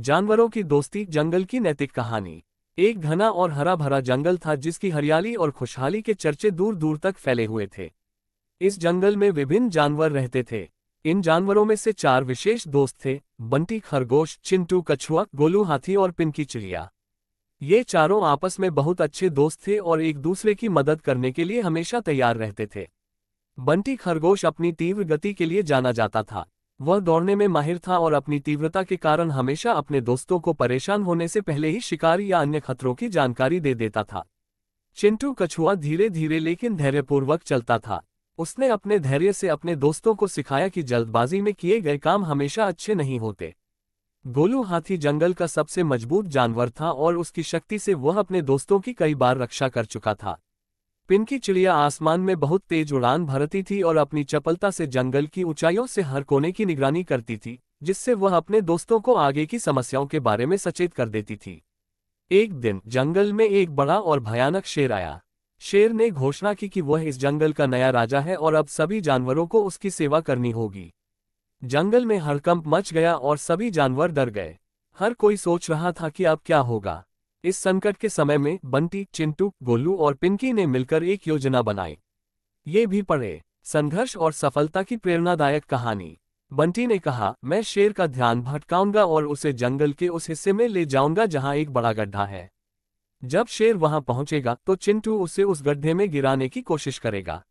जानवरों की दोस्ती, जंगल की नैतिक कहानी। एक घना और हरा भरा जंगल था जिसकी हरियाली और खुशहाली के चर्चे दूर दूर तक फैले हुए थे। इस जंगल में विभिन्न जानवर रहते थे। इन जानवरों में से 4 विशेष दोस्त थे: बंटी खरगोश, चिंटू कछुआ, गोलू हाथी और पिंकी चिड़िया। ये चारों आपस में बहुत अच्छे दोस्त थे और एक दूसरे की मदद करने के लिए हमेशा तैयार रहते थे। बंटी खरगोश अपनी तीव्र गति के लिए जाना जाता था। वह दौड़ने में माहिर था और अपनी तीव्रता के कारण हमेशा अपने दोस्तों को परेशान होने से पहले ही शिकार या अन्य खतरों की जानकारी दे देता था। चिंटू कछुआ धीरे धीरे लेकिन धैर्यपूर्वक चलता था। उसने अपने धैर्य से अपने दोस्तों को सिखाया कि जल्दबाजी में किए गए काम हमेशा अच्छे नहीं होते। गोलू हाथी जंगल का सबसे मजबूत जानवर था और उसकी शक्ति से वह अपने दोस्तों की कई बार रक्षा कर चुका था। पिंकी चिड़िया आसमान में बहुत तेज उड़ान भरती थी और अपनी चपलता से जंगल की ऊंचाइयों से हर कोने की निगरानी करती थी, जिससे वह अपने दोस्तों को आगे की समस्याओं के बारे में सचेत कर देती थी। एक दिन जंगल में एक बड़ा और भयानक शेर आया। शेर ने घोषणा की कि वह इस जंगल का नया राजा है और अब सभी जानवरों को उसकी सेवा करनी होगी। जंगल में हड़कंप मच गया और सभी जानवर डर गए। हर कोई सोच रहा था कि अब क्या होगा। इस संकट के समय में बंटी, चिंटू, गोलू और पिंकी ने मिलकर एक योजना बनाई। ये भी पढ़े, संघर्ष और सफलता की प्रेरणादायक कहानी। बंटी ने कहा, मैं शेर का ध्यान भटकाऊंगा और उसे जंगल के उस हिस्से में ले जाऊंगा जहां एक बड़ा गड्ढा है। जब शेर वहां पहुंचेगा तो चिंटू उसे उस गड्ढे में गिराने की कोशिश करेगा।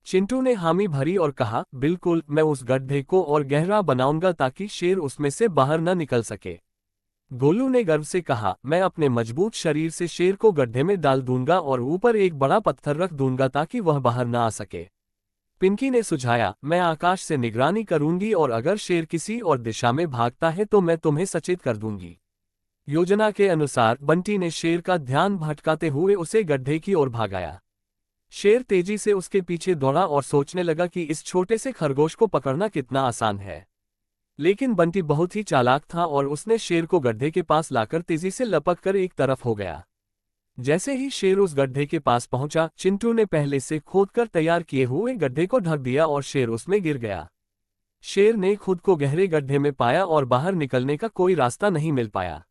चिंटू ने हामी भरी और कहा, बिल्कुल, मैं उस गड्ढे को और गहरा बनाऊंगा ताकि शेर उसमें से बाहर न निकल सके। गोलू ने गर्व से कहा, मैं अपने मजबूत शरीर से शेर को गड्ढे में डाल दूंगा और ऊपर एक बड़ा पत्थर रख दूंगा ताकि वह बाहर न आ सके। पिंकी ने सुझाया, मैं आकाश से निगरानी करूंगी और अगर शेर किसी और दिशा में भागता है तो मैं तुम्हें सचेत कर दूंगी। योजना के अनुसार बंटी ने शेर का ध्यान भटकाते हुए उसे गड्ढे की ओर भागाया। शेर तेजी से उसके पीछे दौड़ा और सोचने लगा कि इस छोटे से खरगोश को पकड़ना कितना आसान है। लेकिन बंटी बहुत ही चालाक था और उसने शेर को गड्ढे के पास लाकर तेजी से लपक कर एक तरफ हो गया। जैसे ही शेर उस गड्ढे के पास पहुंचा, चिंटू ने पहले से खोदकर तैयार किए हुए गड्ढे को ढक दिया और शेर उसमें गिर गया। शेर ने खुद को गहरे गड्ढे में पाया और बाहर निकलने का कोई रास्ता नहीं मिल पाया।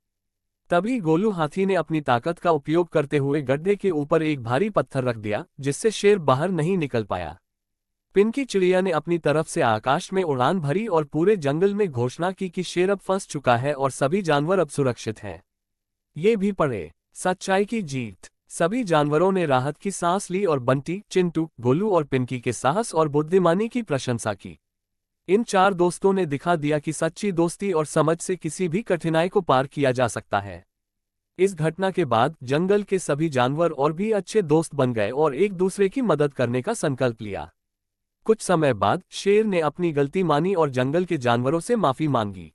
तभी गोलू हाथी ने अपनी ताकत का उपयोग करते हुए गड्ढे के ऊपर एक भारी पत्थर रख दिया, जिससे शेर बाहर नहीं निकल पाया। पिंकी चिड़िया ने अपनी तरफ से आकाश में उड़ान भरी और पूरे जंगल में घोषणा की कि शेर अब फंस चुका है और सभी जानवर अब सुरक्षित हैं। ये भी पढ़े, सच्चाई की जीत। सभी जानवरों ने राहत की सांस ली और बंटी, चिंटू, गोलू और पिंकी के साहस और बुद्धिमानी की प्रशंसा की। इन 4 दोस्तों ने दिखा दिया कि सच्ची दोस्ती और समझ से किसी भी कठिनाई को पार किया जा सकता है। इस घटना के बाद जंगल के सभी जानवर और भी अच्छे दोस्त बन गए और एक दूसरे की मदद करने का संकल्प लिया। कुछ समय बाद शेर ने अपनी गलती मानी और जंगल के जानवरों से माफी मांगी।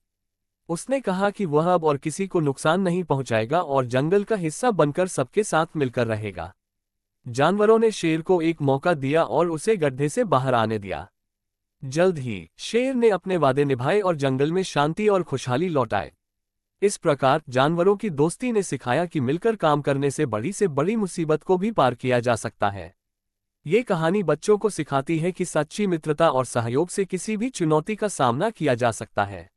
उसने कहा कि वह अब और किसी को नुकसान नहीं पहुंचाएगा और जंगल का हिस्सा बनकर सबके साथ मिलकर रहेगा। जानवरों ने शेर को एक मौका दिया और उसे गड्ढे से बाहर आने दिया। जल्द ही शेर ने अपने वादे निभाए और जंगल में शांति और खुशहाली लौटाए। इस प्रकार जानवरों की दोस्ती ने सिखाया कि मिलकर काम करने से बड़ी मुसीबत को भी पार किया जा सकता है। ये कहानी बच्चों को सिखाती है कि सच्ची मित्रता और सहयोग से किसी भी चुनौती का सामना किया जा सकता है।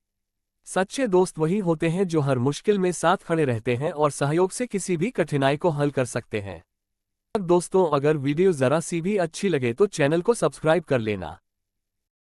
सच्चे दोस्त वही होते हैं जो हर मुश्किल में साथ खड़े रहते हैं और सहयोग से किसी भी कठिनाई को हल कर सकते हैं। दोस्तों, अगर वीडियो जरा सी भी अच्छी लगे तो चैनल को सब्सक्राइब कर लेना।